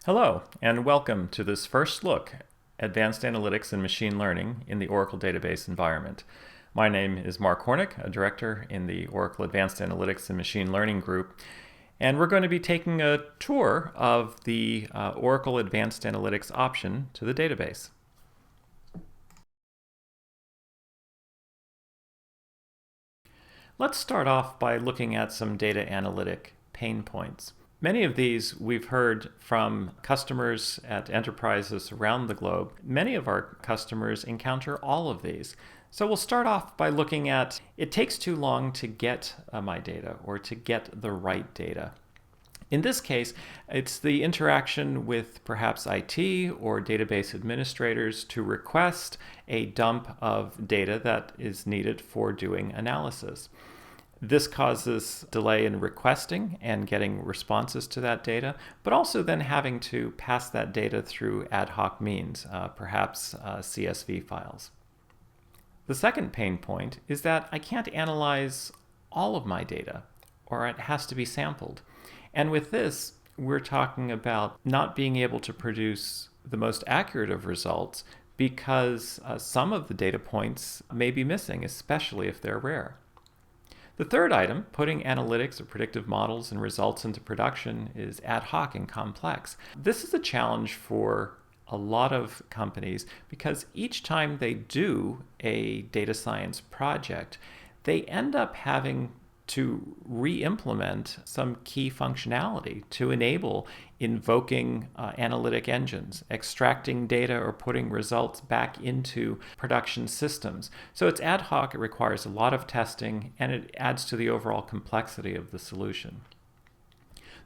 Hello, and welcome to this first look at Advanced Analytics and Machine Learning in the Oracle Database environment. My name is Mark Hornick, a director in the Oracle Advanced Analytics and Machine Learning group, and we're going to be taking a tour of the Oracle Advanced Analytics option to the database. Let's start off by looking at some data analytic pain points. Many of these we've heard from customers at enterprises around the globe. Many of our customers encounter all of these. So we'll start off by looking at, it takes too long to get my data or to get the right data. In this case, it's the interaction with perhaps IT or database administrators to request a dump of data that is needed for doing analysis. This causes delay in requesting and getting responses to that data, but also then having to pass that data through ad hoc means, perhaps CSV files. The second pain point is that I can't analyze all of my data, or it has to be sampled. And with this, we're talking about not being able to produce the most accurate of results because some of the data points may be missing, especially if they're rare. The third item, putting analytics or predictive models and results into production, is ad hoc and complex. This is a challenge for a lot of companies because each time they do a data science project, they end up having to re-implement some key functionality to enable invoking analytic engines, extracting data or putting results back into production systems. So it's ad hoc, it requires a lot of testing, and it adds to the overall complexity of the solution.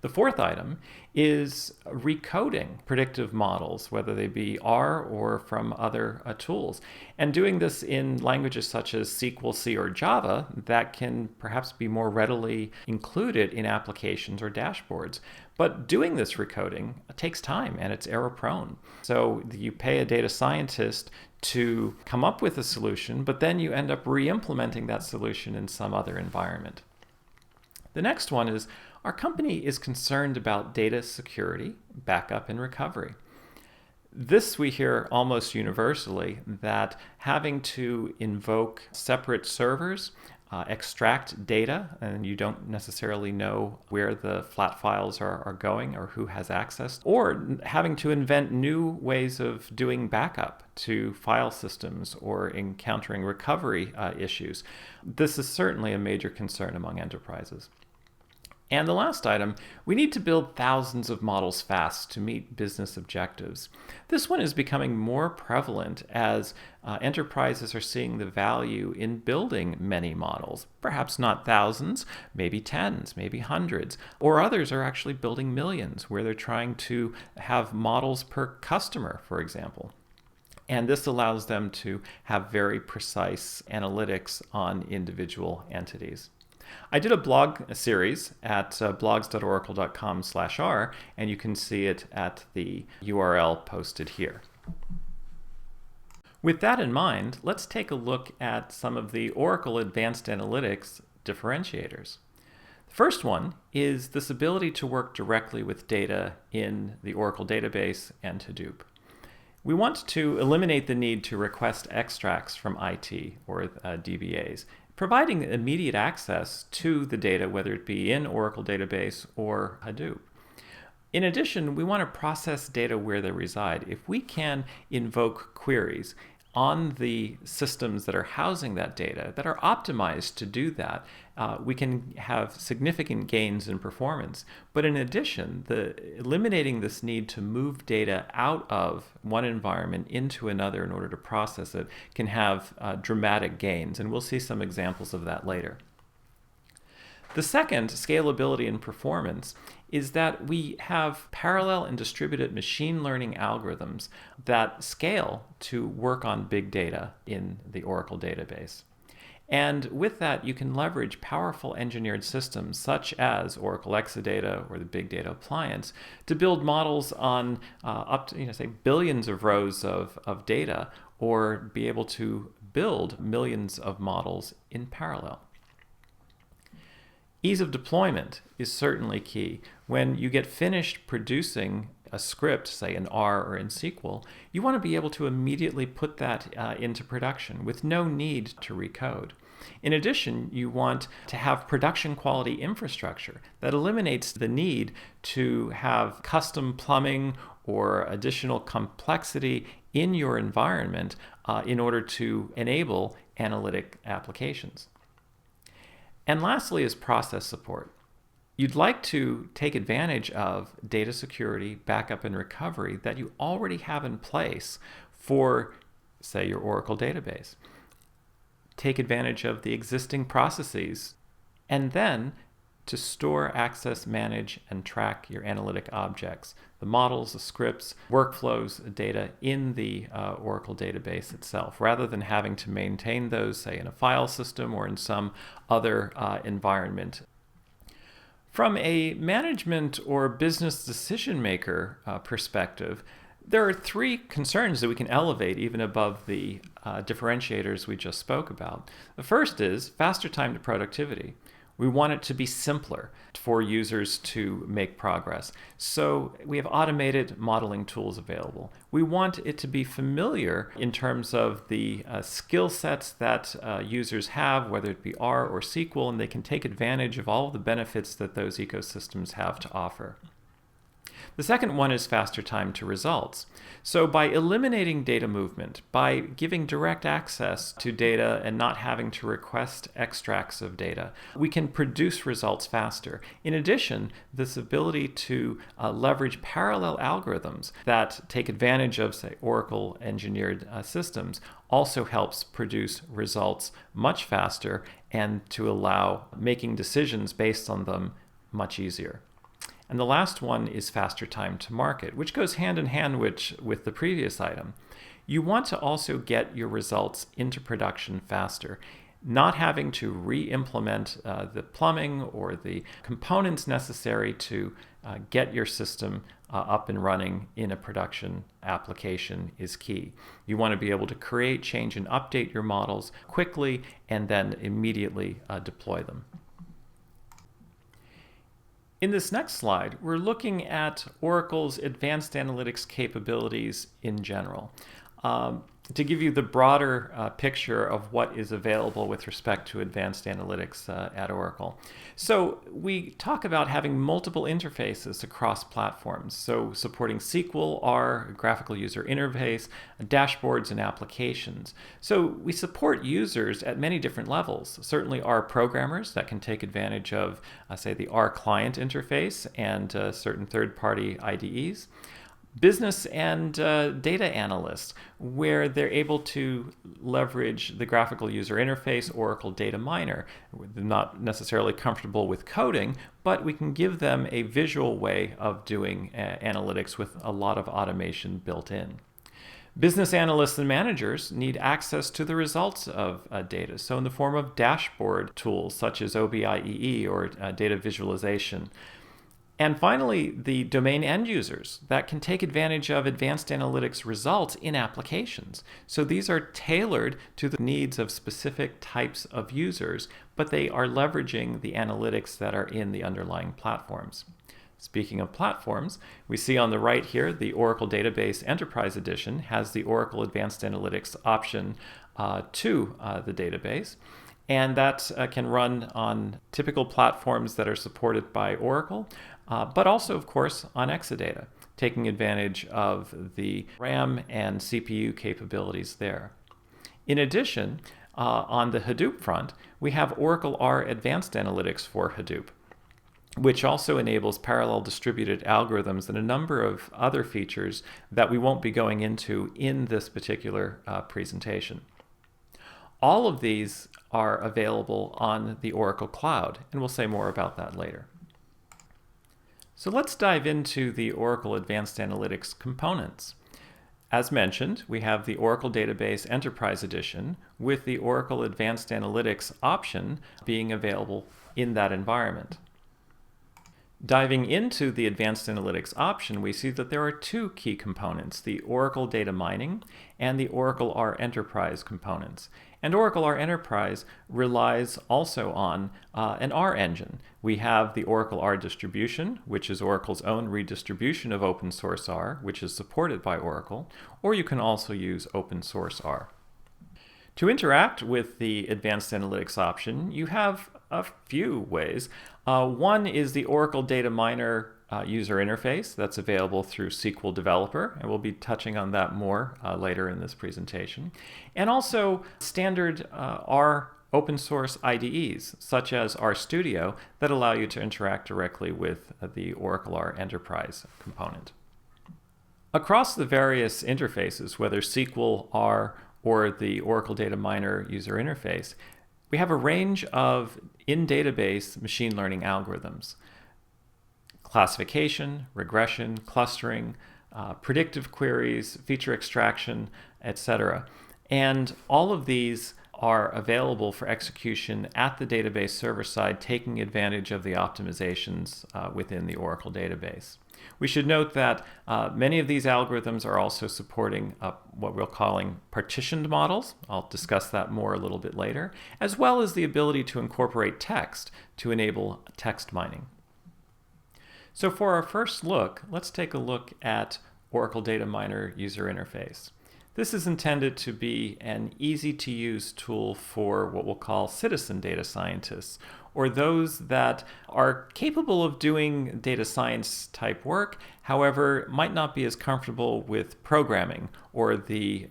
The fourth item is recoding predictive models, whether they be R or from other tools, and doing this in languages such as SQL, C, or Java that can perhaps be more readily included in applications or dashboards. But doing this recoding takes time and it's error prone. So you pay a data scientist to come up with a solution, but then you end up re-implementing that solution in some other environment. The next one is our company is concerned about data security, backup, and recovery. This we hear almost universally, that having to invoke separate servers, extract data, and you don't necessarily know where the flat files are going or who has access, or having to invent new ways of doing backup to file systems or encountering recovery issues. This is certainly a major concern among enterprises. And the last item, we need to build thousands of models fast to meet business objectives. This one is becoming more prevalent as enterprises are seeing the value in building many models, perhaps not thousands, maybe tens, maybe hundreds, or others are actually building millions where they're trying to have models per customer, for example. And this allows them to have very precise analytics on individual entities. I did a blog series at blogs.oracle.com/r, and you can see it at the URL posted here. With that in mind, let's take a look at some of the Oracle Advanced Analytics differentiators. The first one is this ability to work directly with data in the Oracle database and Hadoop. We want to eliminate the need to request extracts from IT or DBAs, providing immediate access to the data, whether it be in Oracle database or Hadoop. In addition, we want to process data where they reside. If we can invoke queries on the systems that are housing that data, that are optimized to do that, we can have significant gains in performance. But in addition, eliminating this need to move data out of one environment into another in order to process it can have dramatic gains, and we'll see some examples of that later. The second, scalability and performance, is that we have parallel and distributed machine learning algorithms that scale to work on big data in the Oracle database. And with that, you can leverage powerful engineered systems such as Oracle Exadata or the Big Data Appliance to build models on up to, say, billions of rows of data, or be able to build millions of models in parallel. Ease of deployment is certainly key. When you get finished producing a script, say in R or in SQL, you want to be able to immediately put that into production with no need to recode. In addition, you want to have production quality infrastructure that eliminates the need to have custom plumbing or additional complexity in your environment in order to enable analytic applications. And lastly is process support. You'd like to take advantage of data security, backup, and recovery that you already have in place for, say, your Oracle database. Take advantage of the existing processes, and then to store, access, manage, and track your analytic objects, the models, the scripts, workflows, data in the Oracle database itself, rather than having to maintain those, say, in a file system or in some other environment. From a management or business decision maker perspective, there are three concerns that we can elevate even above the differentiators we just spoke about. The first is faster time to productivity. We want it to be simpler for users to make progress. So we have automated modeling tools available. We want it to be familiar in terms of the skill sets that users have, whether it be R or SQL, and they can take advantage of all of the benefits that those ecosystems have to offer. The second one is faster time to results. So by eliminating data movement, by giving direct access to data and not having to request extracts of data, we can produce results faster. In addition, this ability to leverage parallel algorithms that take advantage of, say, Oracle engineered systems also helps produce results much faster and to allow making decisions based on them much easier. And the last one is faster time to market, which goes hand in hand with the previous item. You want to also get your results into production faster, not having to re-implement the plumbing or the components necessary to get your system up and running in a production application is key. You want to be able to create, change, and update your models quickly and then immediately deploy them. In this next slide, we're looking at Oracle's advanced analytics capabilities in general. To give you the broader picture of what is available with respect to advanced analytics at Oracle. So we talk about having multiple interfaces across platforms, so supporting SQL, R, graphical user interface, dashboards, and applications. So we support users at many different levels. Certainly R programmers that can take advantage of, say, the R client interface and certain third-party IDEs. Business and data analysts, where they're able to leverage the graphical user interface, Oracle Data Miner. They're not necessarily comfortable with coding, but we can give them a visual way of doing analytics with a lot of automation built in. Business analysts and managers need access to the results of data, so in the form of dashboard tools such as OBIEE or data visualization. And finally, the domain end users that can take advantage of advanced analytics results in applications. So these are tailored to the needs of specific types of users, but they are leveraging the analytics that are in the underlying platforms. Speaking of platforms, we see on the right here the Oracle Database Enterprise Edition has the Oracle Advanced Analytics option to the database. And that can run on typical platforms that are supported by Oracle, but also, of course, on Exadata, taking advantage of the RAM and CPU capabilities there. In addition, on the Hadoop front, we have Oracle R Advanced Analytics for Hadoop, which also enables parallel distributed algorithms and a number of other features that we won't be going into in this particular presentation. All of these are available on the Oracle Cloud, and we'll say more about that later. So let's dive into the Oracle Advanced Analytics components. As mentioned, we have the Oracle Database Enterprise Edition with the Oracle Advanced Analytics option being available in that environment. Diving into the Advanced Analytics option, we see that there are two key components, the Oracle Data Mining and the Oracle R Enterprise components. And Oracle R Enterprise relies also on an R engine. We have the Oracle R distribution, which is Oracle's own redistribution of open source R, which is supported by Oracle, or you can also use open source R. To interact with the Advanced Analytics option, you have a few ways. One is the Oracle Data Miner user interface that's available through SQL Developer, and we'll be touching on that more later in this presentation. And also standard R open source IDEs, such as RStudio, that allow you to interact directly with the Oracle R Enterprise component. Across the various interfaces, whether SQL, R, or the Oracle Data Miner user interface, we have a range of in-database machine learning algorithms. Classification, regression, clustering, predictive queries, feature extraction, etc. And all of these are available for execution at the database server side, taking advantage of the optimizations within the Oracle database. We should note that many of these algorithms are also supporting what we're calling partitioned models. I'll discuss that more a little bit later, as well as the ability to incorporate text to enable text mining. So for our first look, let's take a look at Oracle Data Miner user interface. This is intended to be an easy-to-use tool for what we'll call citizen data scientists, or those that are capable of doing data science type work, however, might not be as comfortable with programming or the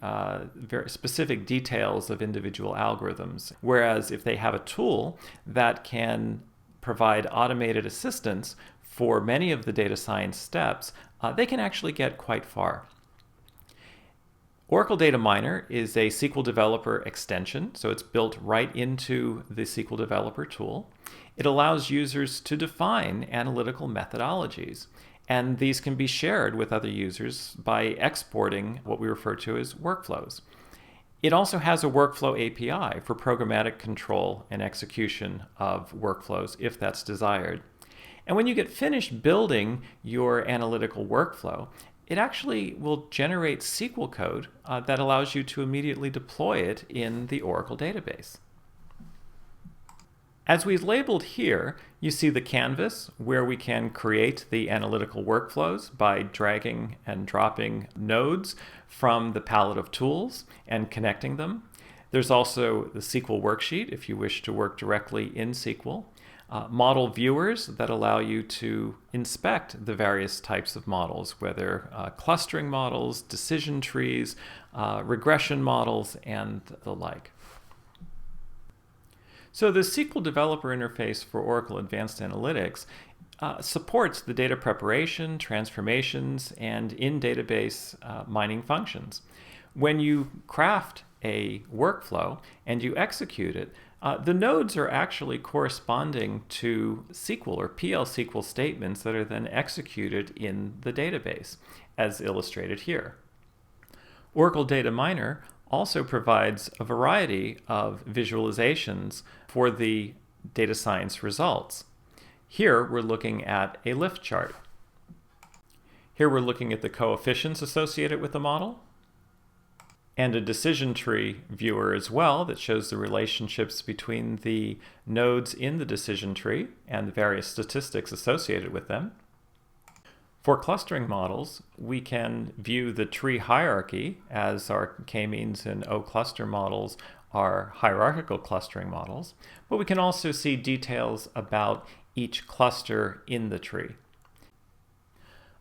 very specific details of individual algorithms. Whereas if they have a tool that can provide automated assistance for many of the data science steps, they can actually get quite far. Oracle Data Miner is a SQL Developer extension, so it's built right into the SQL Developer tool. It allows users to define analytical methodologies, and these can be shared with other users by exporting what we refer to as workflows. It also has a workflow API for programmatic control and execution of workflows if that's desired. And when you get finished building your analytical workflow, it actually will generate SQL code that allows you to immediately deploy it in the Oracle database. As we've labeled here, you see the canvas where we can create the analytical workflows by dragging and dropping nodes from the palette of tools and connecting them. There's also the SQL worksheet if you wish to work directly in SQL. Model viewers that allow you to inspect the various types of models, whether clustering models, decision trees, regression models, and the like. So the SQL Developer interface for Oracle Advanced Analytics supports the data preparation, transformations, and in-database mining functions. When you craft a workflow and you execute it, the nodes are actually corresponding to SQL or PL SQL statements that are then executed in the database, as illustrated here. Oracle Data Miner also provides a variety of visualizations for the data science results. Here we're looking at a lift chart. Here we're looking at the coefficients associated with the model, and a decision tree viewer as well that shows the relationships between the nodes in the decision tree and the various statistics associated with them. For clustering models, we can view the tree hierarchy, as our k-means and O-cluster models are hierarchical clustering models, but we can also see details about each cluster in the tree.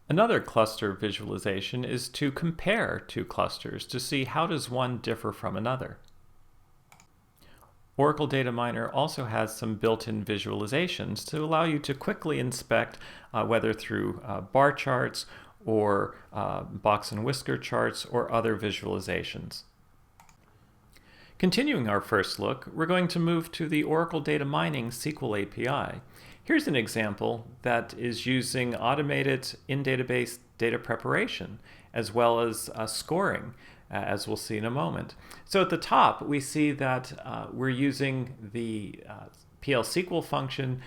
Another cluster visualization is to compare two clusters to see how does one differ from another. Oracle Data Miner also has some built-in visualizations to allow you to quickly inspect whether through bar charts or box and whisker charts or other visualizations. Continuing our first look, we're going to move to the Oracle Data Mining SQL API. Here's an example that is using automated in-database data preparation as well as scoring, as we'll see in a moment. So at the top, we see that we're using the PL SQL function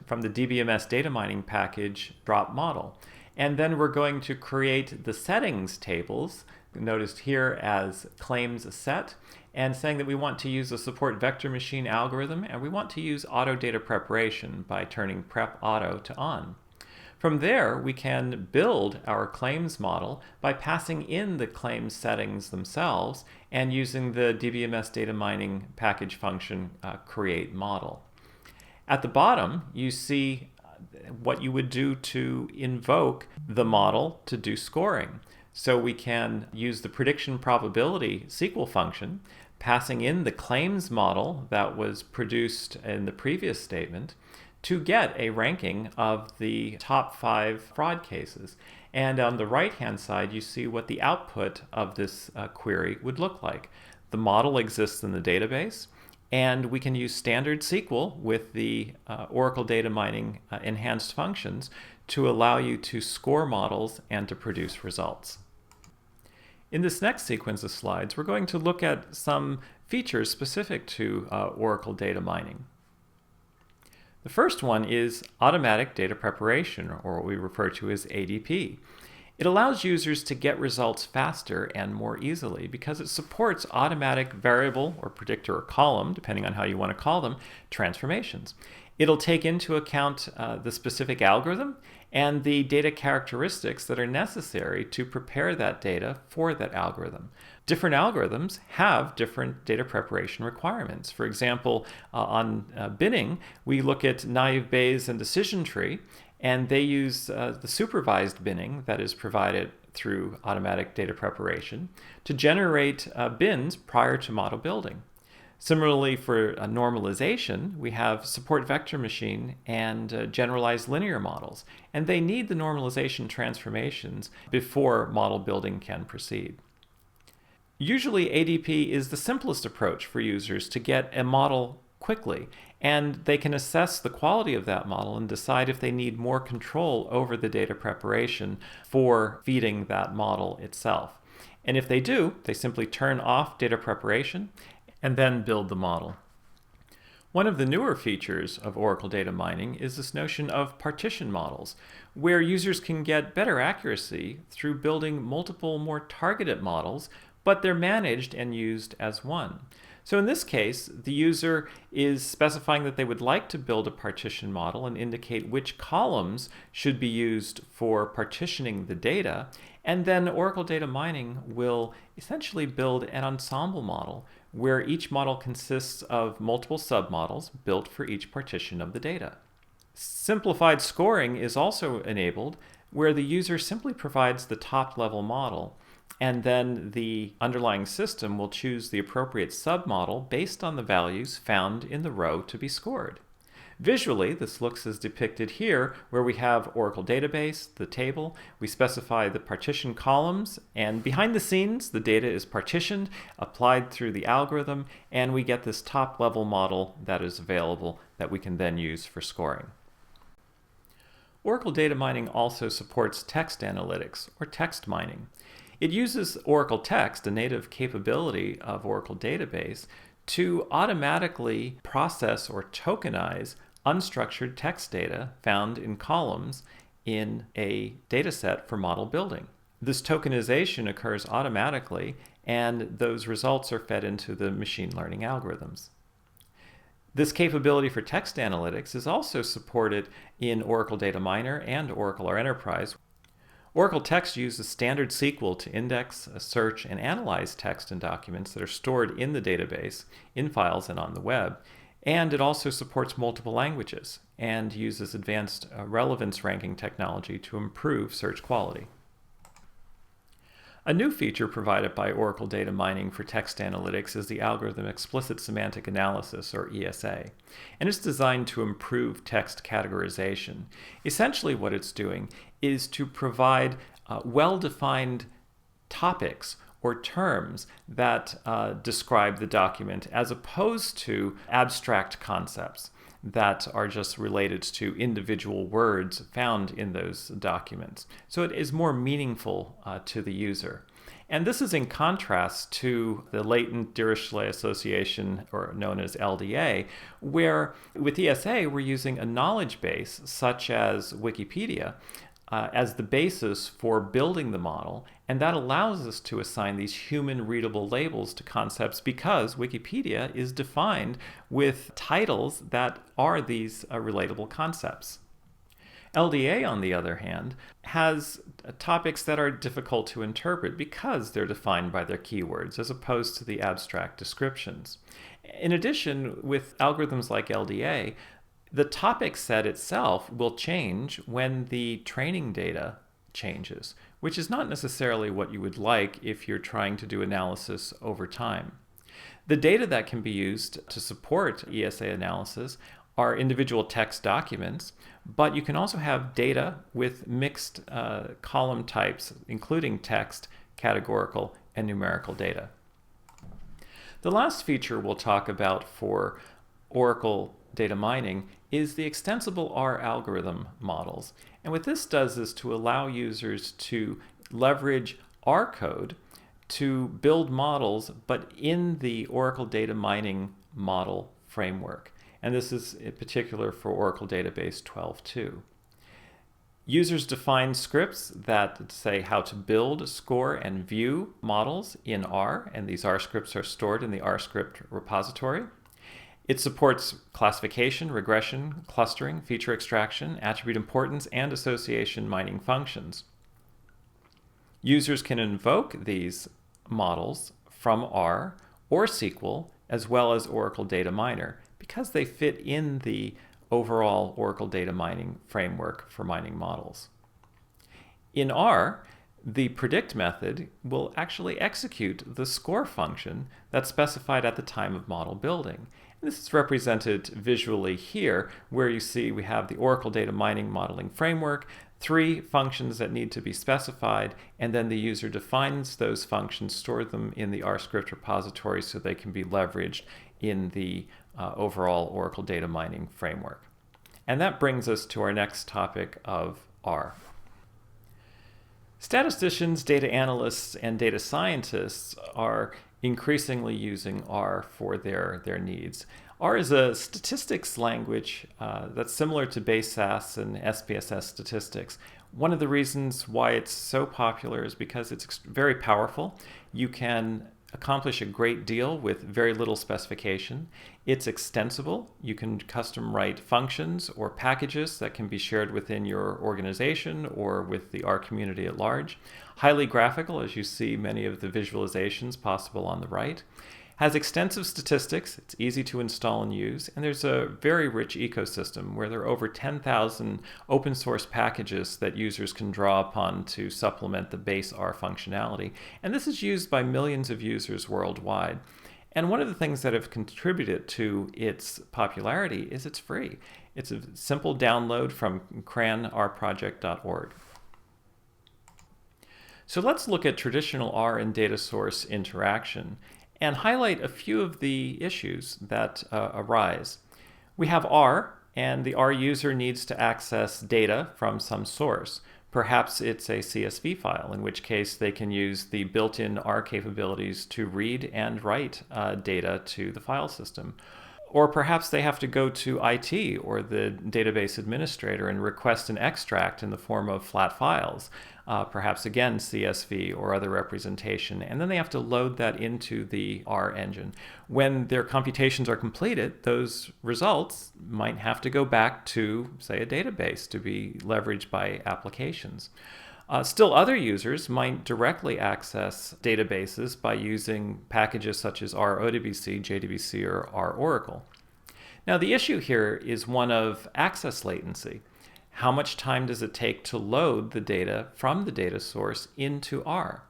from the DBMS data mining package drop model. And then we're going to create the settings tables, noticed here as claims set, and saying that we want to use a support vector machine algorithm, and we want to use auto data preparation by turning prep auto to on. From there, we can build our claims model by passing in the claims settings themselves and using the DBMS data mining package function create model. At the bottom, you see what you would do to invoke the model to do scoring. So we can use the prediction probability SQL function, passing in the claims model that was produced in the previous statement, to get a ranking of the top 5 fraud cases. And on the right-hand side, you see what the output of this query would look like. The model exists in the database, and we can use standard SQL with the Oracle Data Mining enhanced functions to allow you to score models and to produce results. In this next sequence of slides, we're going to look at some features specific to Oracle Data Mining. The first one is automatic data preparation, or what we refer to as ADP. It allows users to get results faster and more easily because it supports automatic variable or predictor or column, depending on how you want to call them, transformations. It'll take into account the specific algorithm and the data characteristics that are necessary to prepare that data for that algorithm. Different algorithms have different data preparation requirements. For example, on binning, we look at naive Bayes and decision tree, and they use the supervised binning that is provided through automatic data preparation to generate bins prior to model building. Similarly, for normalization, we have support vector machine and generalized linear models, and they need the normalization transformations before model building can proceed. Usually, ADP is the simplest approach for users to get a model quickly, and they can assess the quality of that model and decide if they need more control over the data preparation for feeding that model itself. And if they do, they simply turn off data preparation and then build the model. One of the newer features of Oracle Data Mining is this notion of partition models, where users can get better accuracy through building multiple more targeted models, but they're managed and used as one. So in this case, the user is specifying that they would like to build a partition model and indicate which columns should be used for partitioning the data, and then Oracle Data Mining will essentially build an ensemble model where each model consists of multiple submodels built for each partition of the data. Simplified scoring is also enabled where the user simply provides the top-level model, and then the underlying system will choose the appropriate submodel based on the values found in the row to be scored. Visually, this looks as depicted here, where we have Oracle Database, the table, we specify the partition columns, and behind the scenes, the data is partitioned, applied through the algorithm, and we get this top-level model that is available that we can then use for scoring. Oracle Data Mining also supports text analytics, or text mining. It uses Oracle Text, a native capability of Oracle Database, to automatically process or tokenize unstructured text data found in columns in a dataset for model building. This tokenization occurs automatically, and those results are fed into the machine learning algorithms. This capability for text analytics is also supported in Oracle Data Miner and Oracle R Enterprise. Oracle Text uses standard SQL to index, search, and analyze text and documents that are stored in the database, in files, and on the web. And it also supports multiple languages and uses advanced relevance ranking technology to improve search quality. A new feature provided by Oracle Data Mining for text analytics is the algorithm Explicit Semantic Analysis, or ESA, and it's designed to improve text categorization. Essentially what it's doing is to provide well-defined topics or terms that describe the document as opposed to abstract concepts that are just related to individual words found in those documents. So it is more meaningful to the user. And this is in contrast to the Latent Dirichlet Association, or known as LDA, where with ESA we're using a knowledge base such as Wikipedia as the basis for building the model, and that allows us to assign these human-readable labels to concepts because Wikipedia is defined with titles that are these relatable concepts. LDA, on the other hand, has topics that are difficult to interpret because they're defined by their keywords as opposed to the abstract descriptions. In addition, with algorithms like LDA, the topic set itself will change when the training data changes, which is not necessarily what you would like if you're trying to do analysis over time. The data that can be used to support ESA analysis are individual text documents, but you can also have data with mixed column types, including text, categorical, and numerical data. The last feature we'll talk about for Oracle data mining is the extensible R algorithm models. And what this does is to allow users to leverage R code to build models, but in the Oracle data mining model framework. And this is in particular for Oracle Database 12.2. Users define scripts that say how to build, score, and view models in R, and these R scripts are stored in the R script repository. It supports classification, regression, clustering, feature extraction, attribute importance, and association mining functions. Users can invoke these models from R or SQL, as well as Oracle Data Miner, because they fit in the overall Oracle data mining framework for mining models. In R, the predict method will actually execute the score function that's specified at the time of model building. And this is represented visually here, where you see we have the Oracle data mining modeling framework, 3 functions that need to be specified, and then the user defines those functions, store them in the R script repository so they can be leveraged in the overall Oracle data mining framework. And that brings us to our next topic of R. Statisticians, data analysts, and data scientists are increasingly using R for their needs. R is a statistics language that's similar to Base SAS and SPSS statistics. One of the reasons why it's so popular is because it's very powerful. You can accomplish a great deal with very little specification. It's extensible. You can custom write functions or packages that can be shared within your organization or with the R community at large. Highly graphical, as you see many of the visualizations possible on the right. Has extensive statistics, it's easy to install and use, and there's a very rich ecosystem where there are over 10,000 open source packages that users can draw upon to supplement the base R functionality. And this is used by millions of users worldwide. And one of the things that have contributed to its popularity is it's free. It's a simple download from cranrproject.org. So let's look at traditional R and data source interaction and highlight a few of the issues that arise. We have R, and the R user needs to access data from some source. Perhaps it's a CSV file, in which case they can use the built-in R capabilities to read and write data to the file system. Or perhaps they have to go to IT or the database administrator and request an extract in the form of flat files, perhaps again CSV or other representation, and then they have to load that into the R engine. When their computations are completed, those results might have to go back to, say, a database to be leveraged by applications. Still, other users might directly access databases by using packages such as R.ODBC, JDBC, or R Oracle. Now, the issue here is one of access latency. How much time does it take to load the data from the data source into R?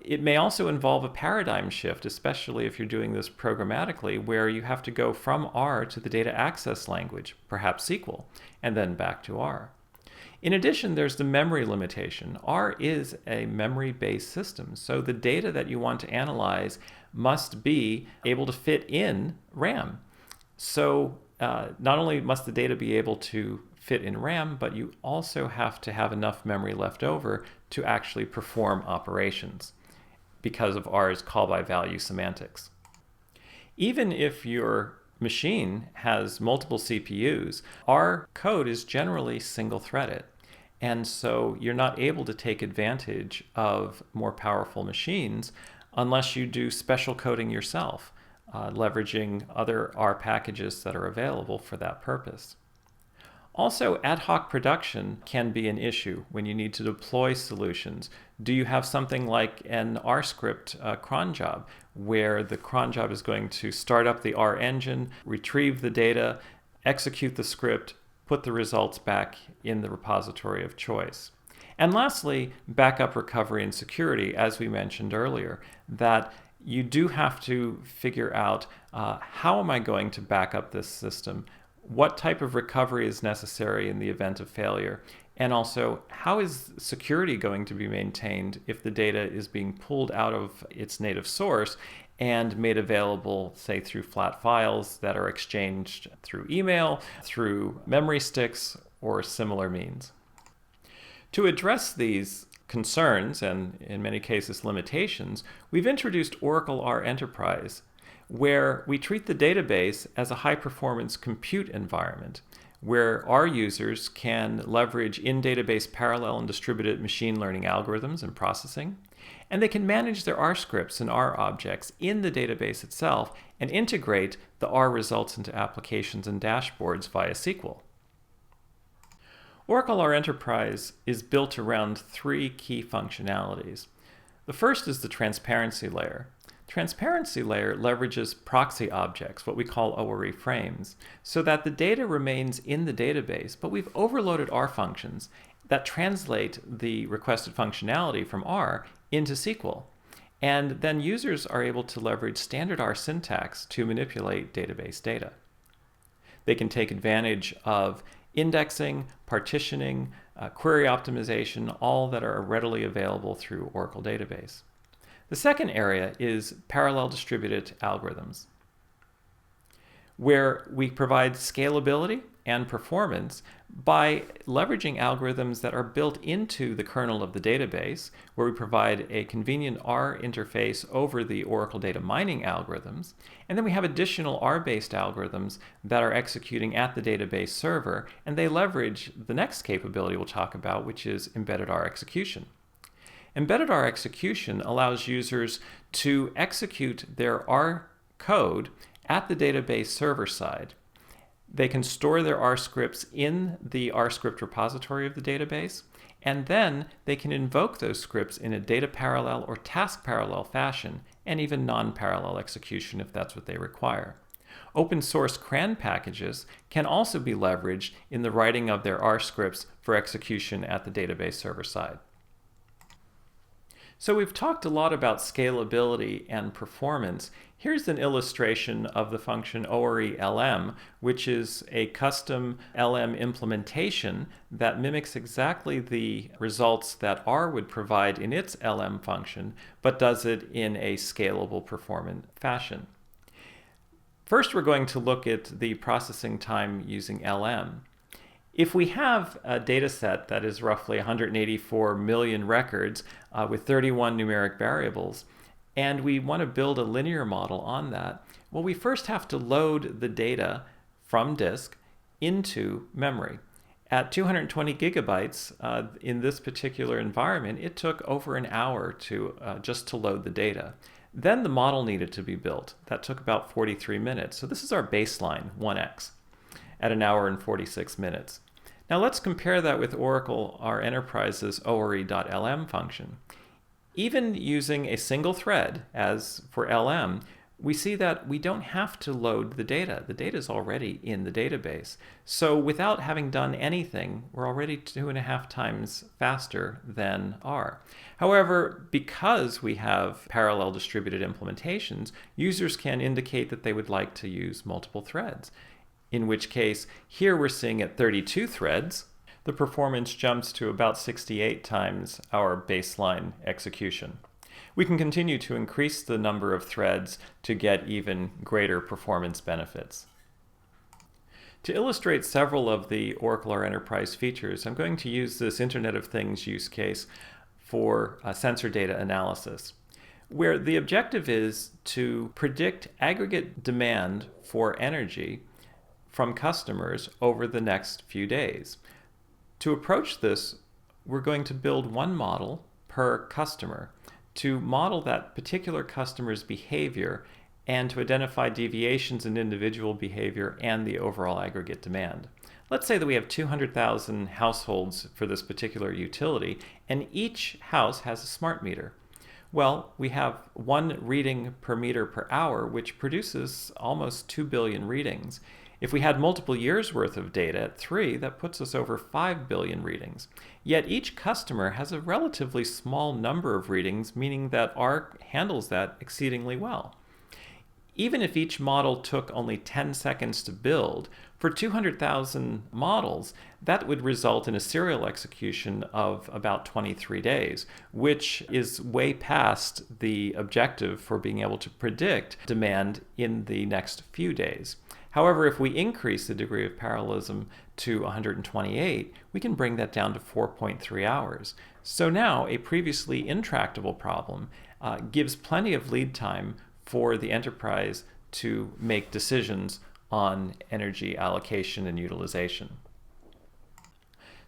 It may also involve a paradigm shift, especially if you're doing this programmatically, where you have to go from R to the data access language, perhaps SQL, and then back to R. In addition, there's the memory limitation. R is a memory-based system, so the data that you want to analyze must be able to fit in RAM. So not only must the data be able to fit in RAM, but you also have to have enough memory left over to actually perform operations because of R's call-by-value semantics. Even if your machine has multiple CPUs, R code is generally single-threaded. And so you're not able to take advantage of more powerful machines unless you do special coding yourself, leveraging other R packages that are available for that purpose. Also, ad hoc production can be an issue when you need to deploy solutions. Do you have something like an R script cron job, where the cron job is going to start up the R engine, retrieve the data, execute the script, put the results back in the repository of choice? And lastly, backup recovery and security, as we mentioned earlier, that you do have to figure out how am I going to back up this system? What type of recovery is necessary in the event of failure? And also, how is security going to be maintained if the data is being pulled out of its native source and made available, say, through flat files that are exchanged through email, through memory sticks, or similar means? To address these concerns, and in many cases limitations, we've introduced Oracle R Enterprise, where we treat the database as a high-performance compute environment, where our users can leverage in-database parallel and distributed machine learning algorithms and processing, and they can manage their R scripts and R objects in the database itself and integrate the R results into applications and dashboards via SQL. Oracle R Enterprise is built around three key functionalities. The first is the transparency layer. Transparency layer leverages proxy objects, what we call OAA frames, so that the data remains in the database, but we've overloaded R functions that translate the requested functionality from R into SQL. And then users are able to leverage standard R syntax to manipulate database data. They can take advantage of indexing, partitioning, query optimization, all that are readily available through Oracle Database. The second area is parallel distributed algorithms, where we provide scalability and performance by leveraging algorithms that are built into the kernel of the database, where we provide a convenient R interface over the Oracle data mining algorithms, and then we have additional R-based algorithms that are executing at the database server, and they leverage the next capability we'll talk about, which is embedded R execution. Embedded R execution allows users to execute their R code at the database server side. They can store their R scripts in the R script repository of the database, and then they can invoke those scripts in a data parallel or task parallel fashion, and even non-parallel execution if that's what they require. Open source CRAN packages can also be leveraged in the writing of their R scripts for execution at the database server side. So we've talked a lot about scalability and performance. Here's an illustration of the function ore.Im, which is a custom LM implementation that mimics exactly the results that R would provide in its LM function, but does it in a scalable, performant fashion. First, we're going to look at the processing time using LM. If we have a data set that is roughly 184 million records with 31 numeric variables, and we want to build a linear model on that, well, we first have to load the data from disk into memory. At 220 gigabytes in this particular environment, it took over an hour just to load the data. Then the model needed to be built. That took about 43 minutes. So this is our baseline, 1x. At an hour and 46 minutes. Now let's compare that with Oracle R Enterprise's ore.Lm function. Even using a single thread, as for LM, we see that we don't have to load the data. The data is already in the database. So without having done anything, we're already 2.5 times faster than R. However, because we have parallel distributed implementations, users can indicate that they would like to use multiple threads. In which case, here we're seeing at 32 threads, the performance jumps to about 68 times our baseline execution. We can continue to increase the number of threads to get even greater performance benefits. To illustrate several of the Oracle R Enterprise features, I'm going to use this Internet of Things use case for sensor data analysis, where the objective is to predict aggregate demand for energy from customers over the next few days. To approach this, we're going to build one model per customer to model that particular customer's behavior and to identify deviations in individual behavior and the overall aggregate demand. Let's say that we have 200,000 households for this particular utility, and each house has a smart meter. Well, we have one reading per meter per hour, which produces almost 2 billion readings. If we had multiple years' worth of data at 3, that puts us over 5 billion readings. Yet each customer has a relatively small number of readings, meaning that R handles that exceedingly well. Even if each model took only 10 seconds to build, for 200,000 models, that would result in a serial execution of about 23 days, which is way past the objective for being able to predict demand in the next few days. However, if we increase the degree of parallelism to 128, we can bring that down to 4.3 hours. So now a previously intractable problem gives plenty of lead time for the enterprise to make decisions on energy allocation and utilization.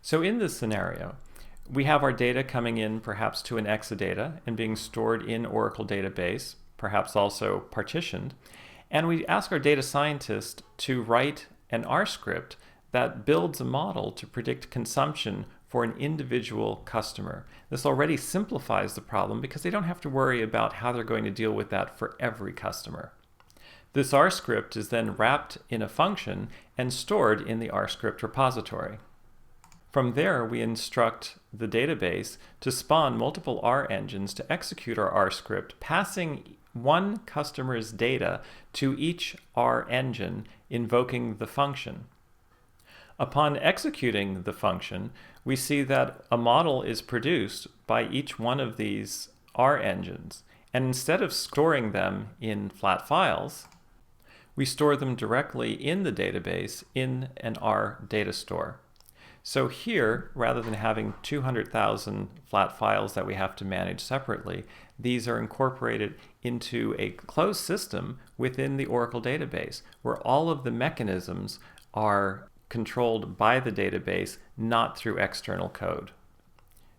So in this scenario, we have our data coming in perhaps to an Exadata and being stored in Oracle database, perhaps also partitioned, and we ask our data scientist to write an R script that builds a model to predict consumption for an individual customer. This already simplifies the problem because they don't have to worry about how they're going to deal with that for every customer. This R script is then wrapped in a function and stored in the R script repository. From there, we instruct the database to spawn multiple R engines to execute our R script, passing one customer's data to each R engine, invoking the function. Upon executing the function, we see that a model is produced by each one of these R engines. And instead of storing them in flat files, we store them directly in the database in an R data store. So here, rather than having 200,000 flat files that we have to manage separately, these are incorporated into a closed system within the Oracle database, where all of the mechanisms are controlled by the database, not through external code,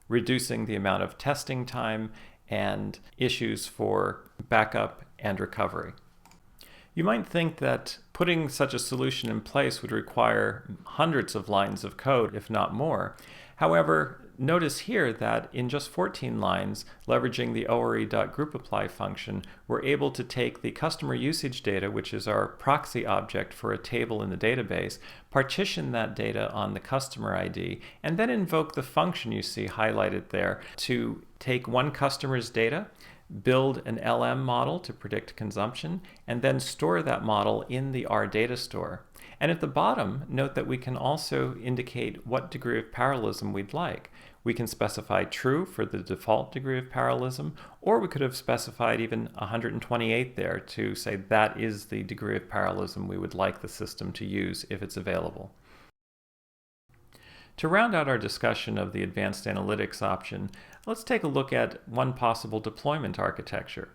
reducing the amount of testing time and issues for backup and recovery. You might think that putting such a solution in place would require hundreds of lines of code, if not more. However, notice here that in just 14 lines, leveraging the ore.GroupApply function, we're able to take the customer usage data, which is our proxy object for a table in the database, partition that data on the customer ID, and then invoke the function you see highlighted there to take one customer's data, build an LM model to predict consumption, and then store that model in the R data store. And at the bottom, note that we can also indicate what degree of parallelism we'd like. We can specify true for the default degree of parallelism, or we could have specified even 128 there to say that is the degree of parallelism we would like the system to use if it's available. To round out our discussion of the advanced analytics option, let's take a look at one possible deployment architecture.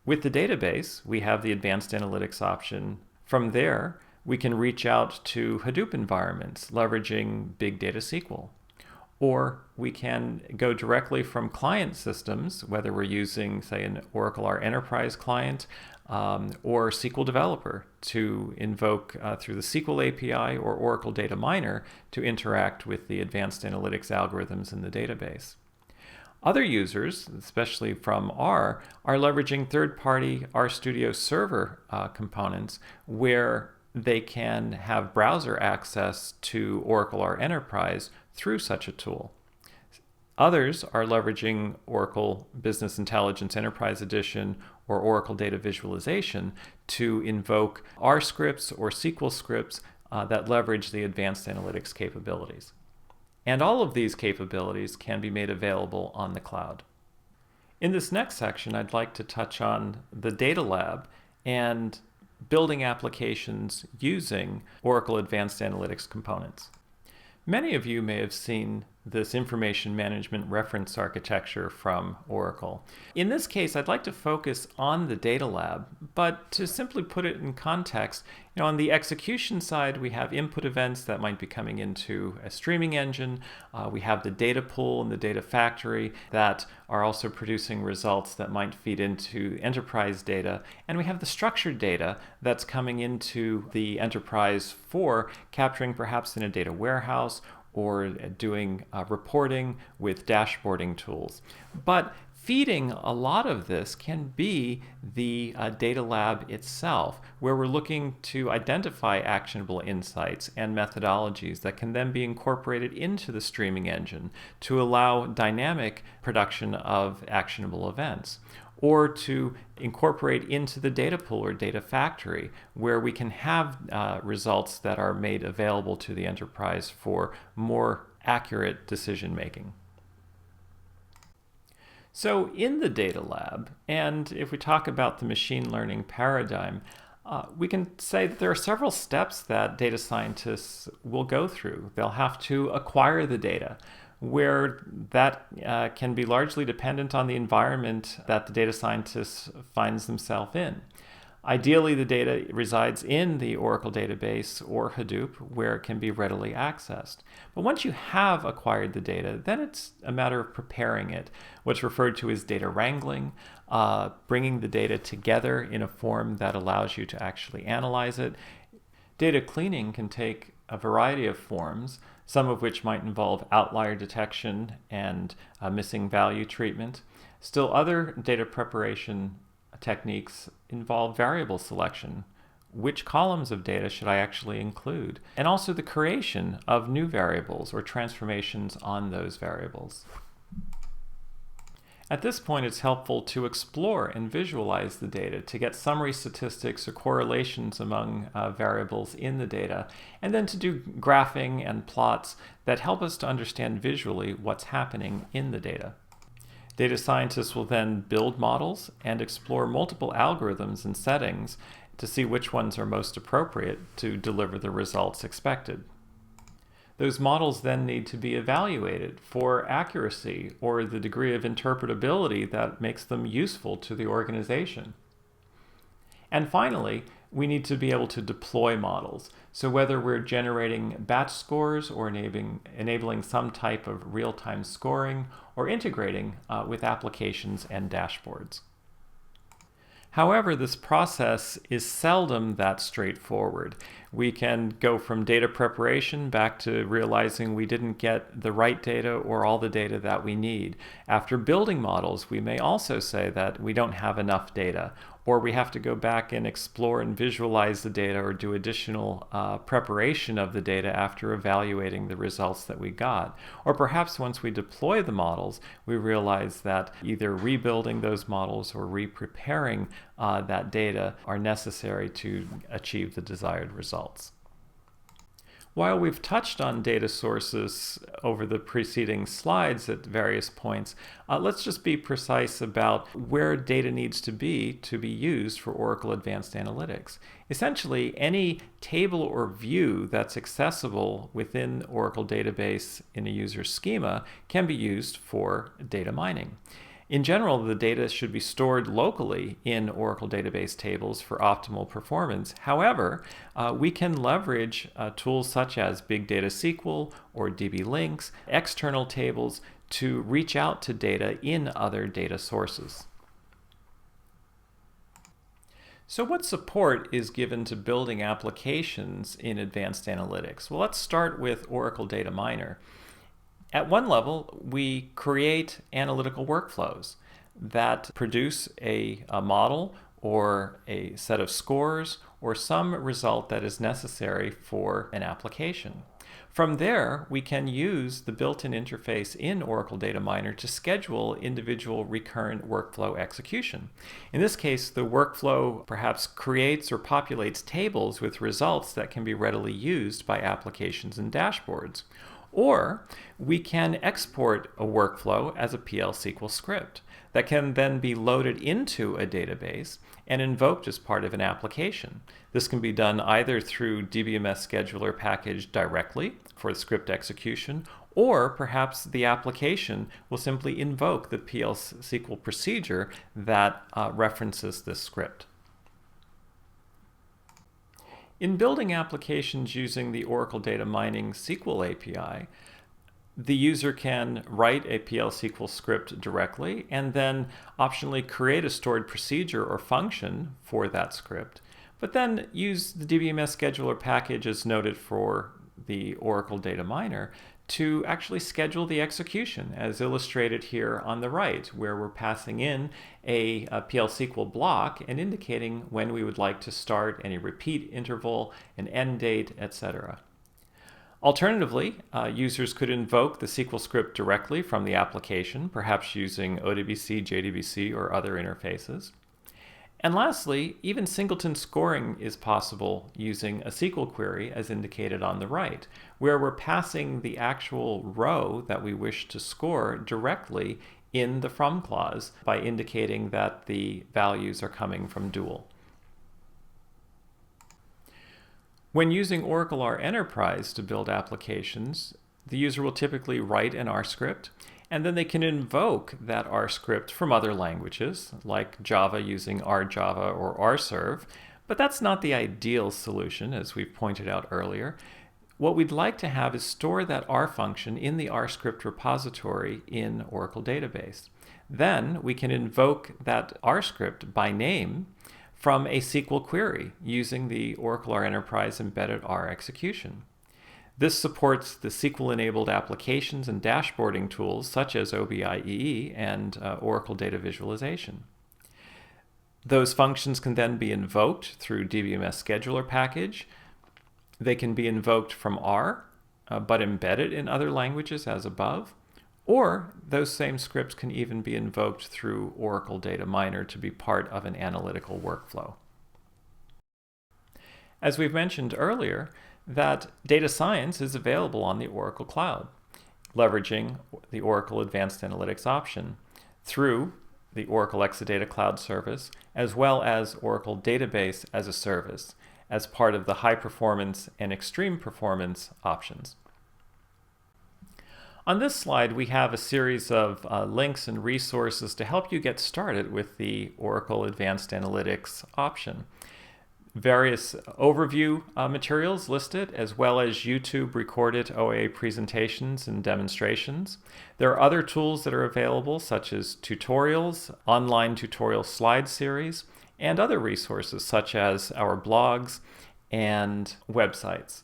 With the database, we have the advanced analytics option. From there, we can reach out to Hadoop environments, leveraging Big Data SQL. Or we can go directly from client systems, whether we're using, say, an Oracle R Enterprise client or SQL Developer, to invoke through the SQL API or Oracle Data Miner to interact with the advanced analytics algorithms in the database. Other users, especially from R, are leveraging third-party RStudio server components where they can have browser access to Oracle R Enterprise through such a tool. Others are leveraging Oracle Business Intelligence Enterprise Edition or Oracle Data Visualization to invoke R scripts or SQL scripts that leverage the advanced analytics capabilities. And all of these capabilities can be made available on the cloud. In this next section, I'd like to touch on the data lab and building applications using Oracle Advanced Analytics components. Many of you may have seen this information management reference architecture from Oracle. In this case, I'd like to focus on the data lab, but to simply put it in context, on the execution side, we have input events that might be coming into a streaming engine. We have the data pool and the data factory that are also producing results that might feed into enterprise data. And we have the structured data that's coming into the enterprise for capturing perhaps in a data warehouse or doing reporting with dashboarding tools. But feeding a lot of this can be the data lab itself, where we're looking to identify actionable insights and methodologies that can then be incorporated into the streaming engine to allow dynamic production of actionable events, or to incorporate into the data pool or data factory, where we can have results that are made available to the enterprise for more accurate decision making. So in the data lab, and if we talk about the machine learning paradigm, we can say that there are several steps that data scientists will go through. They'll have to acquire the data, where that can be largely dependent on the environment that the data scientist finds themselves in. Ideally, the data resides in the Oracle database or Hadoop, where it can be readily accessed. But once you have acquired the data, then it's a matter of preparing it, what's referred to as data wrangling, bringing the data together in a form that allows you to actually analyze it. Data cleaning can take a variety of forms, some of which might involve outlier detection and missing value treatment. Still, other data preparation techniques involve variable selection. Which columns of data should I actually include? And also the creation of new variables or transformations on those variables. At this point, it's helpful to explore and visualize the data to get summary statistics or correlations among variables in the data, and then to do graphing and plots that help us to understand visually what's happening in the data. Data scientists will then build models and explore multiple algorithms and settings to see which ones are most appropriate to deliver the results expected. Those models then need to be evaluated for accuracy or the degree of interpretability that makes them useful to the organization. And finally, we need to be able to deploy models. So whether we're generating batch scores or enabling some type of real-time scoring or integrating with applications and dashboards. However, this process is seldom that straightforward. We can go from data preparation back to realizing we didn't get the right data or all the data that we need. After building models, we may also say that we don't have enough data, or we have to go back and explore and visualize the data or do additional preparation of the data after evaluating the results that we got. Or perhaps once we deploy the models, we realize that either rebuilding those models or re-preparing that data are necessary to achieve the desired results. While we've touched on data sources over the preceding slides at various points, let's just be precise about where data needs to be used for Oracle Advanced Analytics. Essentially, any table or view that's accessible within Oracle database in a user schema can be used for data mining. In general, the data should be stored locally in Oracle database tables for optimal performance. However, we can leverage tools such as Big Data SQL or DB Links, external tables, to reach out to data in other data sources. So what support is given to building applications in advanced analytics? Well, let's start with Oracle Data Miner. At one level, we create analytical workflows that produce a model or a set of scores or some result that is necessary for an application. From there, we can use the built-in interface in Oracle Data Miner to schedule individual recurrent workflow execution. In this case, the workflow perhaps creates or populates tables with results that can be readily used by applications and dashboards. Or we can export a workflow as a PL SQL script that can then be loaded into a database and invoked as part of an application. This can be done either through DBMS scheduler package directly for the script execution, or perhaps the application will simply invoke the PL SQL procedure that references this script. In building applications using the Oracle Data Mining SQL API, the user can write a PL SQL script directly and then optionally create a stored procedure or function for that script, but then use the DBMS scheduler package as noted for the Oracle Data Miner to actually schedule the execution, as illustrated here on the right, where we're passing in a PL SQL block and indicating when we would like to start, any repeat interval, an end date, etc. Alternatively, users could invoke the SQL script directly from the application, perhaps using ODBC, JDBC, or other interfaces. And lastly, even singleton scoring is possible using a SQL query as indicated on the right, where we're passing the actual row that we wish to score directly in the from clause by indicating that the values are coming from dual. When using Oracle R Enterprise to build applications, the user will typically write an R script, and then they can invoke that R script from other languages, like Java using RJava or RServe, but that's not the ideal solution, as we've pointed out earlier. What we'd like to have is store that R function in the R script repository in Oracle Database. Then we can invoke that R script by name from a SQL query using the Oracle R Enterprise embedded R execution. This supports the SQL-enabled applications and dashboarding tools such as OBIEE and Oracle Data Visualization. Those functions can then be invoked through DBMS scheduler package. They can be invoked from R, but embedded in other languages as above. Or those same scripts can even be invoked through Oracle Data Miner to be part of an analytical workflow. As we've mentioned earlier, that data science is available on the Oracle Cloud, leveraging the Oracle Advanced Analytics option through the Oracle Exadata Cloud Service, as well as Oracle Database as a Service, as part of the high performance and extreme performance options. On this slide, we have a series of links and resources to help you get started with the Oracle Advanced Analytics option. Various overview materials listed, as well as YouTube recorded OAA presentations and demonstrations. There are other tools that are available, such as tutorials, online tutorial slide series, and other resources such as our blogs and websites.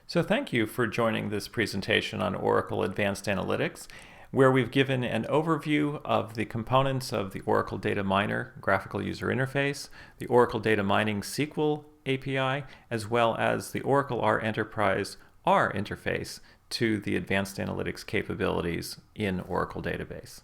So thank you for joining this presentation on Oracle Advanced Analytics, where we've given an overview of the components of the Oracle Data Miner graphical user interface, the Oracle Data Mining SQL API, as well as the Oracle R Enterprise R interface to the advanced analytics capabilities in Oracle Database.